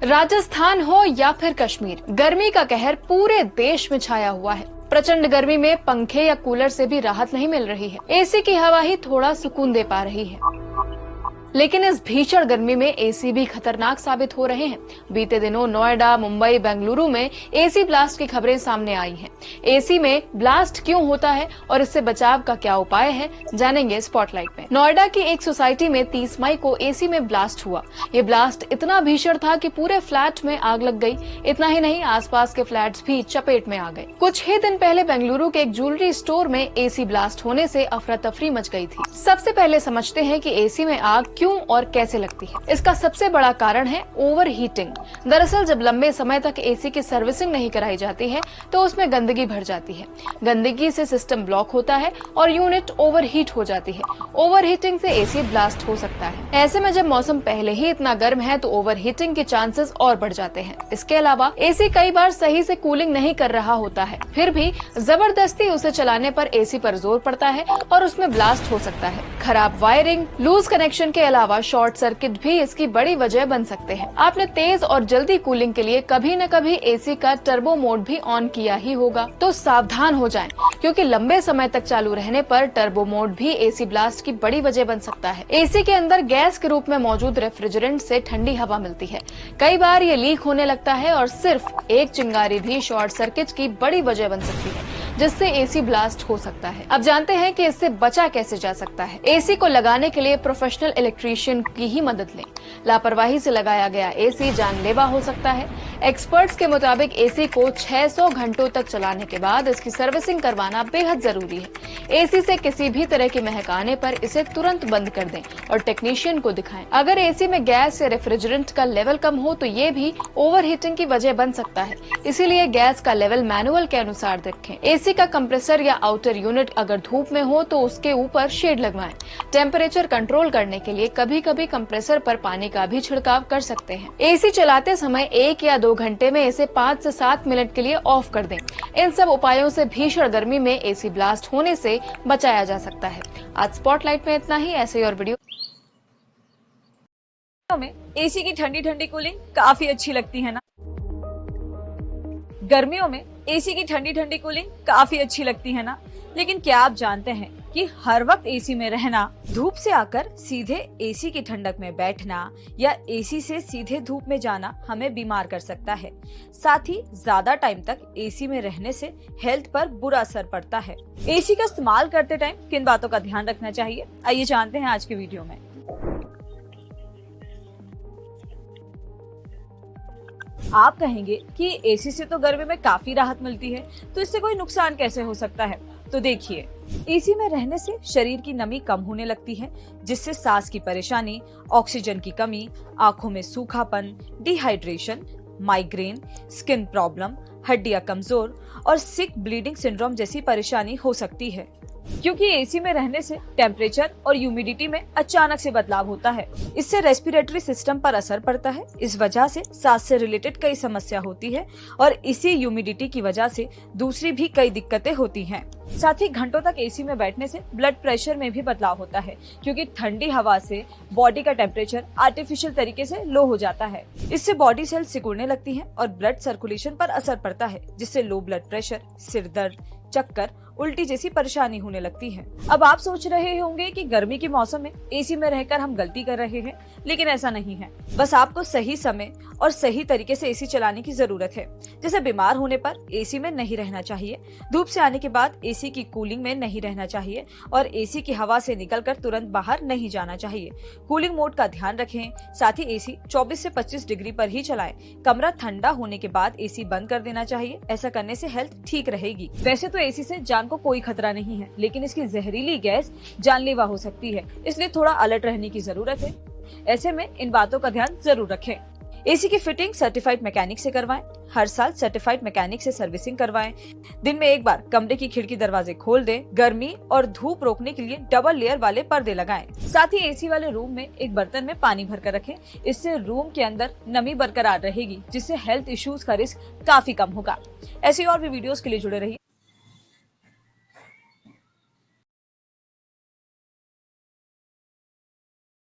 राजस्थान हो या फिर कश्मीर, गर्मी का कहर पूरे देश में छाया हुआ है। प्रचंड गर्मी में पंखे या कूलर से भी राहत नहीं मिल रही है। एसी की हवा ही थोड़ा सुकून दे पा रही है। लेकिन इस भीषण गर्मी में एसी भी खतरनाक साबित हो रहे हैं। बीते दिनों नोएडा, मुंबई, बेंगलुरु में एसी ब्लास्ट की खबरें सामने आई हैं। एसी में ब्लास्ट क्यों होता है और इससे बचाव का क्या उपाय है, जानेंगे स्पॉटलाइट में। नोएडा की एक सोसाइटी में 30 मई को एसी में ब्लास्ट हुआ। ये ब्लास्ट इतना भीषण था कि पूरे फ्लैट में आग लग गई। इतना ही नहीं, आसपास के फ्लैट्स भी चपेट में आ गए। कुछ ही दिन पहले बेंगलुरु के एक ज्वेलरी स्टोर में एसी ब्लास्ट होने से अफरा तफरी मच गई थी। सबसे पहले समझते हैं कि एसी में आग क्यों और कैसे लगती है। इसका सबसे बड़ा कारण है ओवर हीटिंग। दरअसल जब लंबे समय तक एसी की सर्विसिंग नहीं कराई जाती है तो उसमें गंदगी भर जाती है। गंदगी से सिस्टम ब्लॉक होता है और यूनिट ओवर हीट हो जाती है। ओवर हीटिंग से एसी ब्लास्ट हो सकता है। ऐसे में जब मौसम पहले ही इतना गर्म है तो ओवर हीटिंग के चांसेस और बढ़ जाते हैं। इसके अलावा एसी कई बार सही से कूलिंग नहीं कर रहा होता है, फिर भी जबरदस्ती उसे चलाने पर एसी पर जोर पड़ता है और उसमें ब्लास्ट हो सकता है। खराब वायरिंग, लूज कनेक्शन के अलावा शॉर्ट सर्किट भी इसकी बड़ी वजह बन सकते हैं। आपने तेज और जल्दी कूलिंग के लिए कभी न कभी एसी का टर्बो मोड भी ऑन किया ही होगा, तो सावधान हो जाएं, क्योंकि लंबे समय तक चालू रहने पर टर्बो मोड भी एसी ब्लास्ट की बड़ी वजह बन सकता है। एसी के अंदर गैस के रूप में मौजूद रेफ्रिजरेंट से ठंडी हवा मिलती है। कई बार ये लीक होने लगता है और सिर्फ एक चिंगारी भी शॉर्ट सर्किट की बड़ी वजह बन सकती है, जिससे एसी ब्लास्ट हो सकता है। अब जानते हैं कि इससे बचा कैसे जा सकता है। एसी को लगाने के लिए प्रोफेशनल इलेक्ट्रीशियन की ही मदद लें। लापरवाही से लगाया गया एसी जानलेवा हो सकता है। एक्सपर्ट्स के मुताबिक एसी को 600 घंटों तक चलाने के बाद इसकी सर्विसिंग करवाना बेहद जरूरी है। एसी से किसी भी तरह की महक आने पर इसे तुरंत बंद कर दें और टेक्नीशियन को दिखाएं। अगर एसी में गैस या रेफ्रिजरेंट का लेवल कम हो तो ये भी ओवर हीटिंग की वजह बन सकता है। इसीलिए गैस का लेवल मैनुअल के अनुसार रखें। एसी का कंप्रेसर या आउटर यूनिट अगर धूप में हो तो उसके ऊपर शेड लगवाएं। टेम्परेचर कंट्रोल करने के लिए कभी कभी कंप्रेसर पर पानी का भी छिड़काव कर सकते हैं। एसी चलाते समय 1 या 2 घंटे में इसे 5 से 7 मिनट के लिए ऑफ कर दें। इन सब उपायों से भीषण गर्मी में एसी ब्लास्ट होने से बचाया जा सकता है। आज स्पॉटलाइट में इतना ही। ऐसे और वीडियो में एसी की ठंडी ठंडी कूलिंग काफी अच्छी लगती है ना। गर्मियों में एसी की ठंडी ठंडी कूलिंग काफी अच्छी लगती है ना, लेकिन क्या आप जानते हैं कि हर वक्त एसी में रहना, धूप से आकर सीधे एसी की ठंडक में बैठना या एसी से सीधे धूप में जाना हमें बीमार कर सकता है। साथ ही ज्यादा टाइम तक एसी में रहने से हेल्थ पर बुरा असर पड़ता है। एसी का इस्तेमाल करते टाइम किन बातों का ध्यान रखना चाहिए, आइए जानते हैं आज के वीडियो में। आप कहेंगे कि एसी से तो गर्मी में काफी राहत मिलती है, तो इससे कोई नुकसान कैसे हो सकता है? तो देखिए, एसी में रहने से शरीर की नमी कम होने लगती है, जिससे सांस की परेशानी, ऑक्सीजन की कमी, आंखों में सूखापन, डिहाइड्रेशन, माइग्रेन, स्किन प्रॉब्लम, हड्डियां कमजोर और सिक ब्लीडिंग सिंड्रोम जैसी परेशानी हो सकती है। क्योंकि एसी में रहने से टेम्परेचर और ह्यूमिडिटी में अचानक से बदलाव होता है, इससे रेस्पिरेटरी सिस्टम पर असर पड़ता है। इस वजह से सांस से रिलेटेड कई समस्या होती है और इसी ह्यूमिडिटी की वजह से दूसरी भी कई दिक्कतें होती हैं। साथ ही घंटों तक एसी में बैठने से ब्लड प्रेशर में भी बदलाव होता है, क्योंकि ठंडी हवा से बॉडी का टेम्परेचर आर्टिफिशियल तरीके से लो हो जाता है। इससे बॉडी सेल्स सिकुड़ने लगती हैं और ब्लड सर्कुलेशन पर असर पड़ता है, जिससे लो ब्लड प्रेशर, सिर दर्द, चक्कर, उल्टी जैसी परेशानी होने लगती है। अब आप सोच रहे होंगे कि गर्मी के मौसम में एसी में रहकर हम गलती कर रहे हैं, लेकिन ऐसा नहीं है। बस आपको सही समय और सही तरीके से एसी चलाने की जरूरत है। जैसे बीमार होने पर एसी में नहीं रहना चाहिए, धूप से आने के बाद एसी की कूलिंग में नहीं रहना चाहिए और एसी की हवा से निकलकर तुरंत बाहर नहीं जाना चाहिए। कूलिंग मोड का ध्यान रखें। साथ ही एसी 24 से 25 डिग्री पर ही चलाएं। कमरा ठंडा होने के बाद एसी बंद कर देना चाहिए। ऐसा करने से हेल्थ ठीक रहेगी। वैसे तो एसी से जान को कोई खतरा नहीं है, लेकिन इसकी जहरीली गैस जानलेवा हो सकती है, इसलिए थोड़ा अलर्ट रहने की जरूरत है। ऐसे में इन बातों का ध्यान जरूर रखें। एसी की फिटिंग सर्टिफाइड मैकेनिक से करवाएं। हर साल सर्टिफाइड मैकेनिक से सर्विसिंग करवाएं। दिन में एक बार कमरे की खिड़की दरवाजे खोल दें। गर्मी और धूप रोकने के लिए डबल लेयर वाले पर्दे लगाएं। साथ ही एसी वाले रूम में एक बर्तन में पानी भरकर रखें। इससे रूम के अंदर नमी बरकरार रहेगी, जिससे हेल्थ इश्यूज का रिस्क काफी कम होगा। ऐसी और भी वीडियोस के लिए जुड़े रहिए।